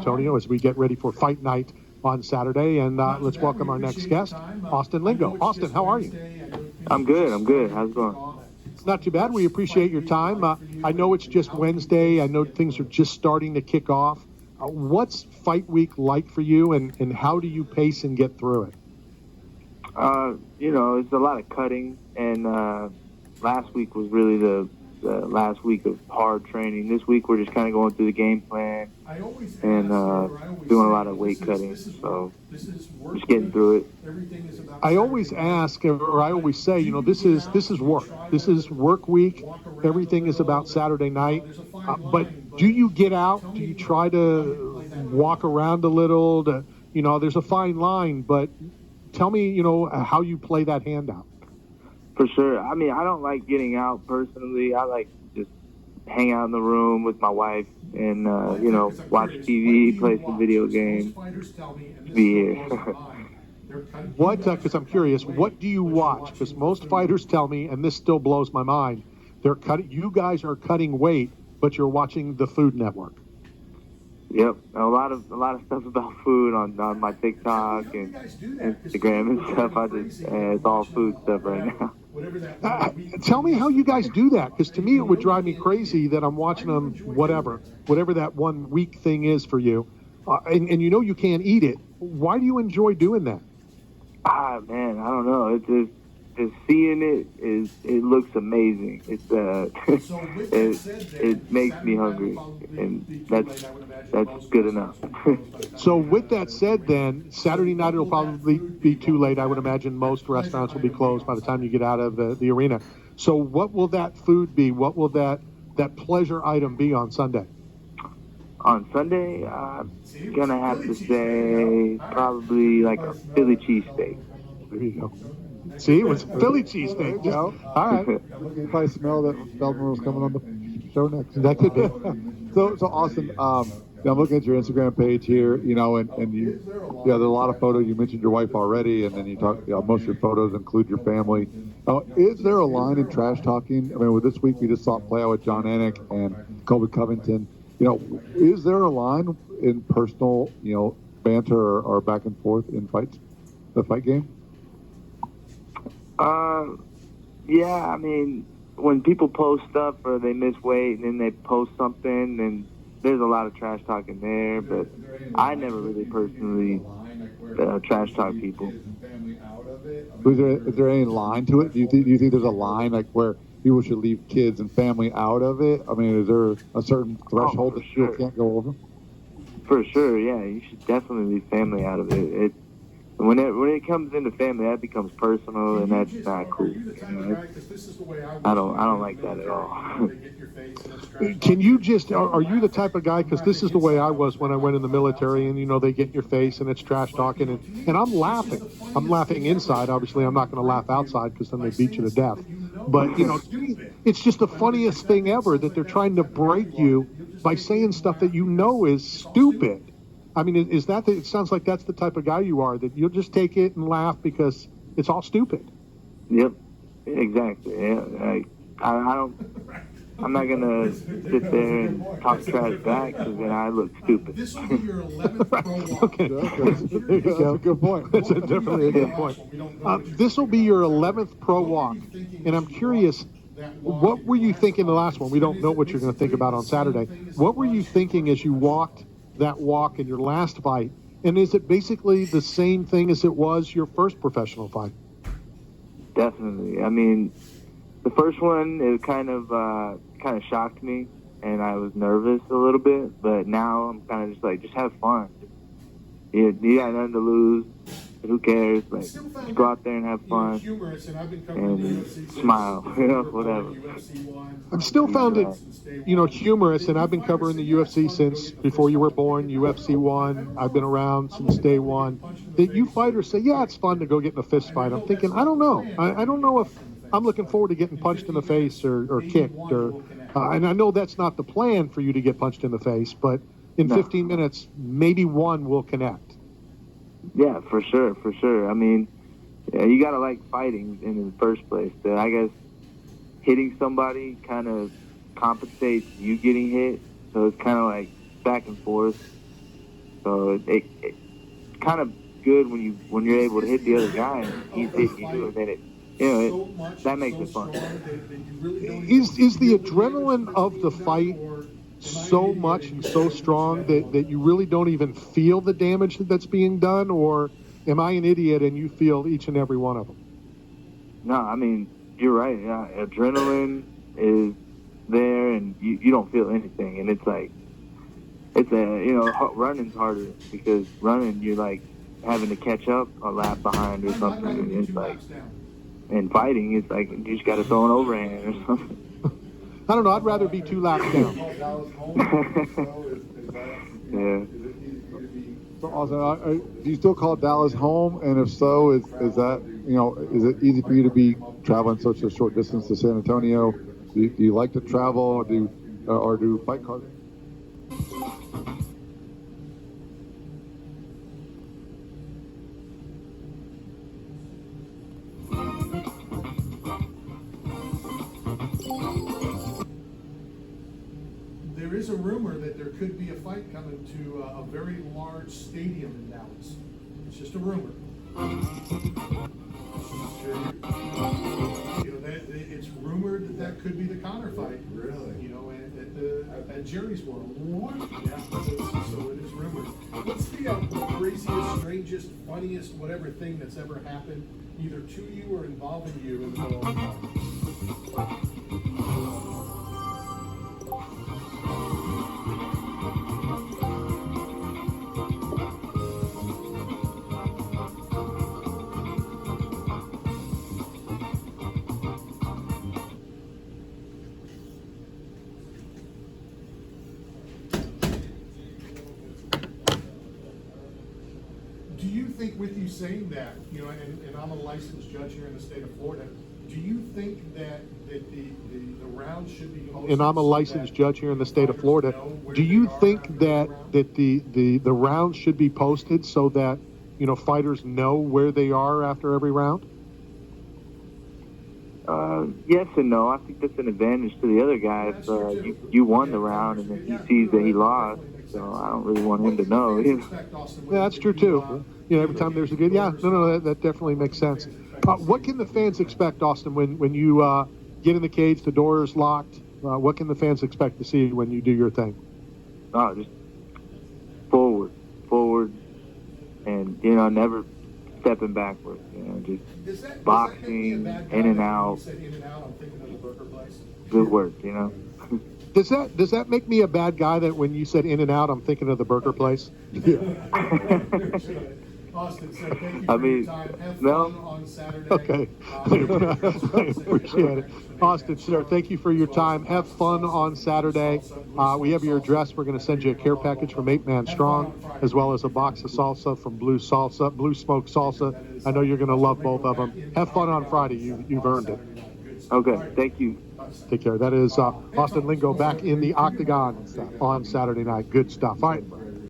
Antonio, as we get ready for fight night on Saturday. And let's welcome our next guest, Austin Lingo. Austin, how are you? I'm good. How's it going? Not too bad. We appreciate your time. I know it's just Wednesday. I know things are just starting to kick off. What's fight week like for you, and how do you pace and get through it? It's a lot of cutting, and last week was really the last week of hard training. This week we're just kind of going through the game plan and doing a lot of weight cutting. So just getting through it. I always ask, or I always say, this is work. This is work week. Everything is about Saturday night. But do you get out? Do you try to walk around a little? There's a fine line, but tell me, how you play that hand out. For sure. I mean, I don't like getting out personally. I like just hang out in the room with my wife and, watch TV, play some video games, be here. What, because I'm curious, what do you watch? Because most fighters tell me, and this still blows my mind, you guys are cutting weight, but you're watching the Food Network. Yep, a lot of stuff about food on my TikTok and Instagram and stuff. It's all food stuff right now. Tell me how you guys do that, because to me it would drive me crazy that I'm watching them, whatever that 1 week thing is for you, and you can't eat it. Why do you enjoy doing that? Man, I don't know. It's just seeing it looks amazing. It makes me hungry, and that's good enough. So with that said, then Saturday night it'll probably be too late. I would imagine most restaurants will be closed by the time you get out of the arena. So what will that food be? What will that pleasure item be on Sunday? On Sunday, I'm gonna have to say probably like a Philly cheesesteak. There you go. See, it was Philly cheesesteak, Joe. All right. You probably smell that Feldman was coming on the show next. That could be. So Austin, I'm looking at your Instagram page here, and you, there's a lot of photos. You mentioned your wife already, and then you talk. Most of your photos include your family. Is there a line in trash talking? I mean, with this week we just saw it play out with John Anik and Colby Covington. Is there a line in personal, banter or back and forth in the fight game? Yeah, I mean, when people post stuff or they miss weight and then they post something, and there's a lot of trash talking there, but I never really personally trash talk people. Is there any line to it? Do you think there's a line like where people should leave kids and family out of it? I mean, is there a certain threshold that people can't go over? For sure, yeah. You should definitely leave family out of it. When it comes into family, that becomes personal, and that's not cool. I don't like that at all. Can you are you the type of guy, because this is the way I was when I went in the military, and they get in your face and it's trash talking, and I'm laughing inside. Obviously I'm not going to laugh outside, because then they beat you to death, but it's just the funniest thing ever that they're trying to break you by saying stuff that is stupid. I mean, it sounds like that's the type of guy you are, that you'll just take it and laugh because it's all stupid. Yep, exactly. Yeah. I'm not going to sit there and talk trash back, because then I look stupid. This will be your 11th pro walk. Okay. There you go. That's a good point. That's definitely a good point. This will be your 11th pro walk, and I'm curious, what were you thinking the last one? We don't know what you're going to think about on Saturday. What were you thinking as you walked that walk in your last fight, and is it basically the same thing as it was your first professional fight? Definitely. I mean, the first one, it kind of shocked me, and I was nervous a little bit, but now I'm kind of just like, just have fun. You got nothing to lose. Who cares? Like, just go out there and have fun and smile, whatever. I've still found it, humorous, and I've been covering the UFC since before you were born, UFC 1. I've been around since day one. That you fighters say, yeah, it's fun to go get in a fist fight. I'm thinking, I don't know. I don't know if I'm looking forward to getting punched in the face or kicked. And I know that's not the plan for you to get punched in the face, but in 15 minutes, maybe one will connect. Yeah, for sure. I mean, you got to like fighting in the first place. But I guess hitting somebody kind of compensates you getting hit. So it's kind of like back and forth. So it kind of good when you're able to hit the other guy and he's hitting you, and then that makes it fun. Is the adrenaline of the fight so much and so strong that you really don't even feel the damage that's being done, or am I an idiot and you feel each and every one of them? No, I mean, you're right. Yeah, adrenaline is there, and you don't feel anything, and it's like running's harder because running you're like having to catch up a lap behind or something, and it's like, and fighting it's like you just got to throw an overhand or something. I don't know. I'd rather be 2 laps down. Yeah. So, Austin, do you still call Dallas home? And if so, is that, is it easy for you to be traveling such a short distance to San Antonio? Do you like to travel, or do fight cards? There is a rumor that there could be a fight coming to a very large stadium in Dallas. It's just a rumor. It's rumored that could be the Conor fight. Really? At Jerry's World. What? Yeah. So it is rumored. What's the craziest, strangest, funniest, whatever thing that's ever happened, either to you or involving you in the middle of the fight? Do you think, with you saying that, and I'm a licensed judge here in the state of Florida, do you think that the round should be hosted? And I'm a licensed judge here in the state of Florida. Do you think that the rounds should be posted so that fighters know where they are after every round? Yes and no. I think that's an advantage to the other guy if you won the round and then he sees that he lost. So I don't really want him to know. Yeah, that's true too. Every time there's a good, that definitely makes sense. What can the fans expect, Austin, when you get in the cage, the door is locked? What can the fans expect to see when you do your thing? Just forward, and never stepping backwards. Just boxing, in and out. Good work, Does that make me a bad guy that when you said in and out, I'm thinking of the burger place? Yeah. Austin, so thank you for your time. Have fun on Saturday. Okay. I appreciate it. Austin, sir, thank you for your time. Have fun on Saturday. We have your address. We're going to send you a care package from 8 Man Strong, as well as a box of salsa from Blue Smoke Salsa. I know you're going to love both of them. Have fun on Friday. You've earned it. Okay, thank you. Take care. That is Austin Lingo back in the octagon on Saturday night. Good stuff. All right.